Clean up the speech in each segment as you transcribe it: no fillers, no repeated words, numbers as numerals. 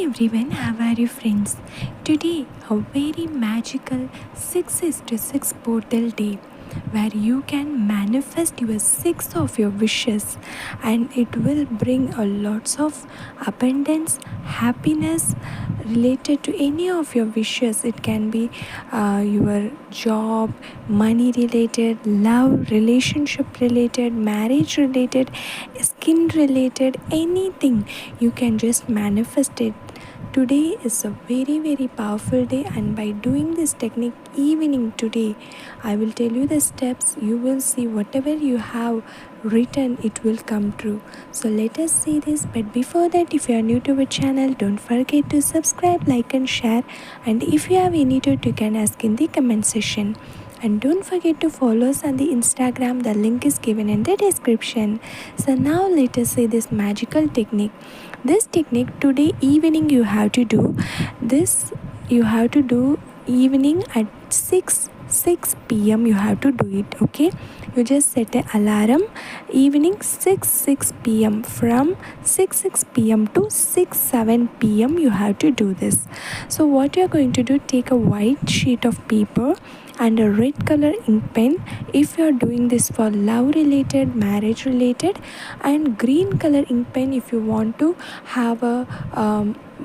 everyone, how are you friends? Today a very magical 6 is to 6 portal day where you can manifest your 6 of your wishes and it will bring a lots of abundance, happiness related to any of your wishes. It can be your job, money related, love, relationship related, marriage related, skin related, anything you can just manifest it. Today is a very powerful day, and by doing this technique evening today, I will tell you the steps. You will see whatever you have written, it will come true. So let us see this. But before that, if you are new to our channel, don't forget to subscribe, like and share. And if you have any doubt, you can ask in the comment section. And don't forget to follow us on the Instagram. The link is given in the description. So now let us say this magical technique. This technique today evening you have to do this. You have to do evening at 6 p.m. you have to do it. Okay, you just set an alarm evening 6 p.m. from 6 p.m. to 7 p.m. you have to do this. So what you are going to do, take a white sheet of paper and a red color ink pen if you are doing this for love related, marriage related, and green color ink pen if you want to have a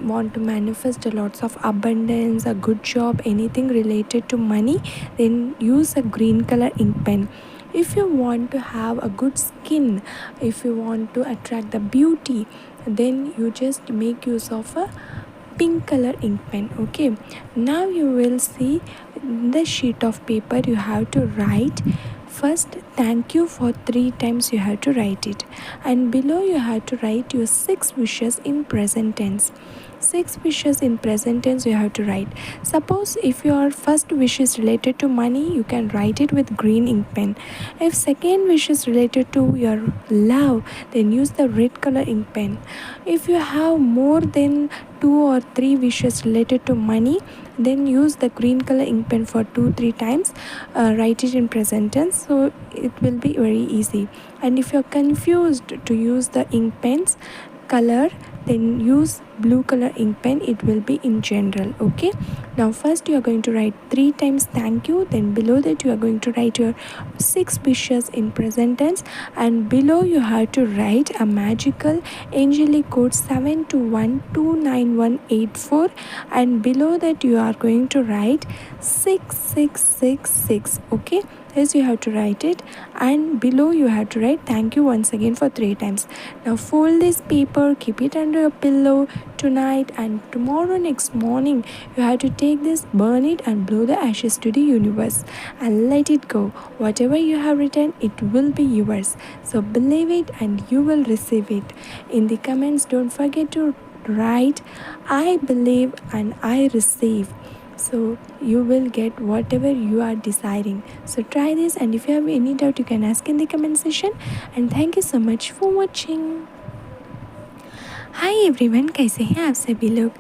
want to manifest a lots of abundance, a good job, anything related to money, then use a green color ink pen. If you want to have a good skin, if you want to attract the beauty, then you just make use of a pink color ink pen. Okay, now you will see the sheet of paper you have to write first thank you for 3 times. You have to write it, and below you have to write your 6 wishes in present tense. 6 wishes in present tense you have to write. Suppose if your first wish is related to money, you can write it with green ink pen. If second wish is related to your love, then use the red color ink pen. If you have more than 2 or 3 wishes related to money, then use the green color ink pen for 2-3 times. Write it in present tense, so it will be very easy. And if you're confused to use the ink pens color, then use blue color ink pen, it will be in general. Okay, now first you are going to write 3 times thank you, then below that you are going to write your 6 wishes in present tense, and below you have to write a magical angelic code 721291184, and below that you are going to write 6666. Okay, yes, you have to write it, and below you have to write thank you once again for 3 times. Now fold this paper, keep it under your pillow tonight, and tomorrow next morning you have to take this, burn it, and blow the ashes to the universe and let it go. Whatever you have written, it will be yours. So believe it and you will receive it. In the comments, don't forget to write I believe and I receive. So you will get whatever you are desiring. So try this, and if you have any doubt, you can ask in the comment section. And thank you so much for watching. Hi everyone, कैसे हैं आप सभी लोग।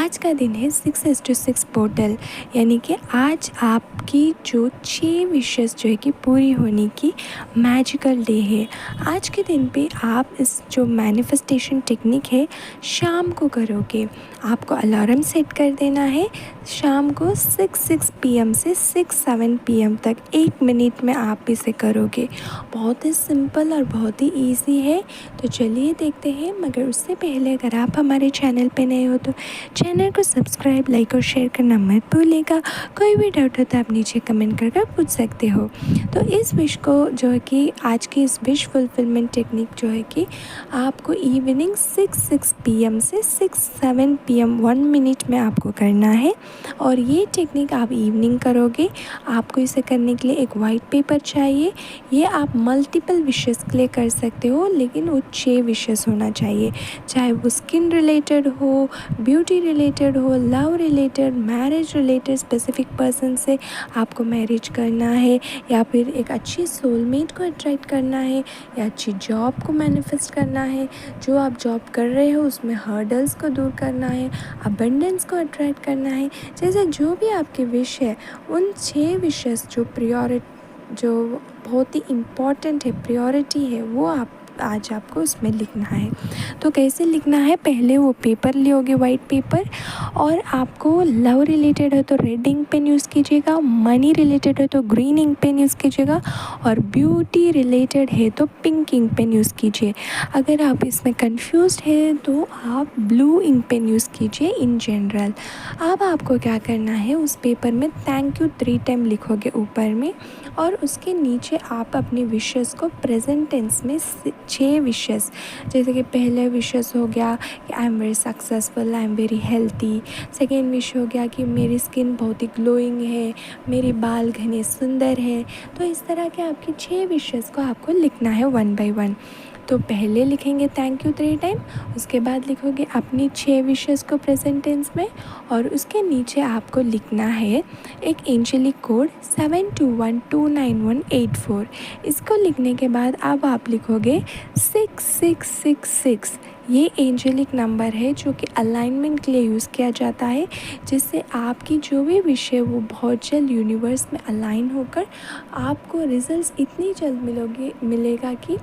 आज का दिन है 6 portal, यानी कि आज आपकी जो 6 विशेस जो है कि पूरी होने की मैजिकल डे है। आज के दिन पे आप इस जो मैनिफेस्टेशन टेक्निक है शाम को करोगे। आपको अलार्म सेट कर देना है शाम को 6 PM से 7 PM तक 1 मिनट में आप इसे करोगे। बहुत ही सिंपल और बहुत ही ईजी है, तो चलिए देखते हैं। मगर उससे पहले अगर आप हमारे चैनल पे नए हो तो चैनल को सब्सक्राइब, लाइक और शेयर करना मत भूलिएगा। कोई भी डाउट हो तो आप नीचे कमेंट करके पूछ सकते हो। तो इस विश को जो है कि आज की इस विश फुलफिलमेंट टेक्निक जो है कि आपको इवनिंग 6 PM से 7 PM 1 मिनट में आपको करना है। और ये टेक्निक आप इवनिंग करोगे। आपको इसे करने के लिए एक वाइट पेपर चाहिए। ये आप मल्टीपल विशेस के लिए कर सकते हो, लेकिन वो 6 विशेस होना चाहिए, चाहे वो स्किन रिलेटेड हो, ब्यूटी रिलेटेड हो, love related, marriage related, specific person से आपको मैरिज करना है, या फिर एक अच्छी सोलमेट को अट्रैक्ट करना है, या अच्छी जॉब को मैनिफेस्ट करना है, जो आप जॉब कर रहे हो उसमें हर्डल्स को दूर करना है, अबंडेंस को अट्रैक्ट करना है। जैसे जो भी आपके विश है, उन 6 विशेस जो बहुत ही इम्पॉर्टेंट है, प्रायोरिटी है, वो आप आज आपको उसमें लिखना है। तो कैसे लिखना है, पहले वो पेपर लोगे, वाइट पेपर, और आपको लव रिलेटेड है तो रेड इंक पेन यूज़ कीजिएगा, मनी रिलेटेड है तो ग्रीन इंक पेन यूज़ कीजिएगा, और ब्यूटी रिलेटेड है तो पिंक इंक पेन यूज़ कीजिए। अगर आप इसमें कंफ्यूज्ड है तो आप ब्लू इंक पेन यूज़ कीजिए इन जनरल। अब आपको क्या करना है, उस पेपर में थैंक यू 3 टाइम लिखोगे ऊपर में, और उसके नीचे आप अपनी विशेस को प्रेजेंट टेंस में 6 विशेस, जैसे कि पहले विशेस हो गया कि I am very successful, I am very healthy. Second wish हो गया कि मेरी स्किन बहुत ही ग्लोइंग है, मेरे बाल घने सुंदर है। तो इस तरह के आपकी 6 विशेस को आपको लिखना है 1 बाय 1। तो पहले लिखेंगे थैंक यू 3 टाइम, उसके बाद लिखोगे अपनी 6 विशेस को प्रेजेंट टेंस में, और उसके नीचे आपको लिखना है एक एंजेलिक कोड 72129184। इसको लिखने के बाद अब आप लिखोगे 6666। ये एंजेलिक नंबर है जो कि अलाइनमेंट के लिए यूज़ किया जाता है, जिससे आपकी जो भी विश है वो बहुत जल्द यूनिवर्स में अलाइन होकर आपको रिजल्ट्स इतनी जल्द मिलेगा कि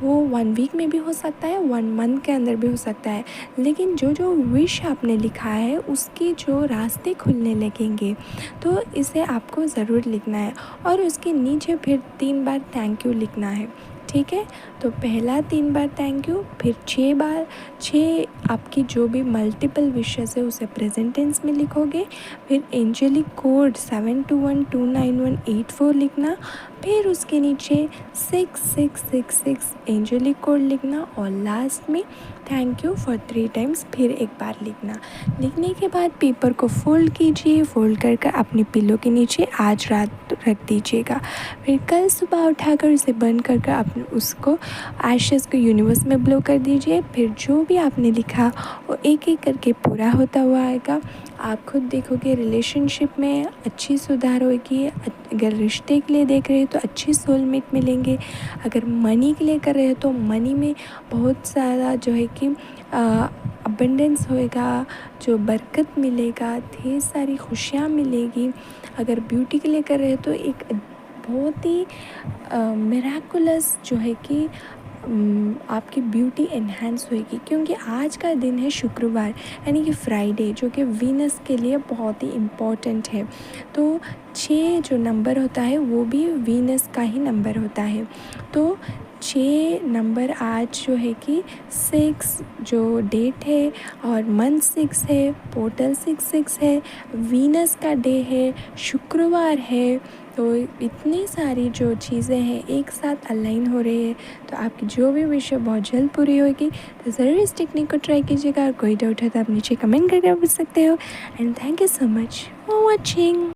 वो 1 वीक में भी हो सकता है, 1 मंथ के अंदर भी हो सकता है, लेकिन जो जो विश आपने लिखा है उसके जो रास्ते खुलने लगेंगे। तो इसे आपको ज़रूर लिखना है, और उसके नीचे फिर 3 बार थैंक यू लिखना है, ठीक है। तो पहला 3 बार थैंक यू, फिर 6 बार 6 आपकी जो भी मल्टीपल विशेस है उसे प्रेजेंट टेंस में लिखोगे, फिर एंजेलिक कोड 72129184 लिखना, फिर उसके नीचे 6666 एंजेलिक कोड लिखना, और लास्ट में थैंक यू फॉर 3 टाइम्स फिर एक बार लिखना। लिखने के बाद पेपर को फोल्ड कीजिए, फोल्ड कर अपने पिलो के नीचे आज रात रख दीजिएगा। फिर कल सुबह उठाकर उसे बंद कर अपने उसको एशेस को यूनिवर्स में ब्लो कर दीजिए। फिर जो भी आपने लिखा वो एक एक करके पूरा होता हुआ आएगा। आप खुद देखोगे रिलेशनशिप में अच्छी सुधार होगी। अगर रिश्ते के लिए देख रहे हो तो अच्छी सोलमेट मिलेंगे। अगर मनी के लिए कर रहे हो तो मनी में बहुत सारा जो है कि अबंडेंस होएगा, जो बरकत मिलेगा, ढेर सारी खुशियाँ मिलेगी। अगर ब्यूटी के लिए कर रहे हो तो एक बहुत ही मिराकुलस जो है कि आपकी ब्यूटी एनहांस होएगी, क्योंकि आज का दिन है शुक्रवार यानी कि फ्राइडे, जो कि वीनस के लिए बहुत ही इम्पॉर्टेंट है। तो 6 जो नंबर होता है वो भी वीनस का ही नंबर होता है। तो 6 नंबर आज जो है कि 6 जो डेट है, और मंथ 6 है, पोर्टल 66 है, वीनस का डे है, शुक्रवार है। तो इतनी सारी जो चीज़ें हैं एक साथ अलाइन हो रही है, तो आपकी जो भी विश है बहुत जल्द पूरी होगी। तो ज़रूर इस टेक्निक को ट्राई कीजिएगा, और कोई डाउट है तो आप नीचे कमेंट करके पूछ सकते हो। And thank you so much for watching.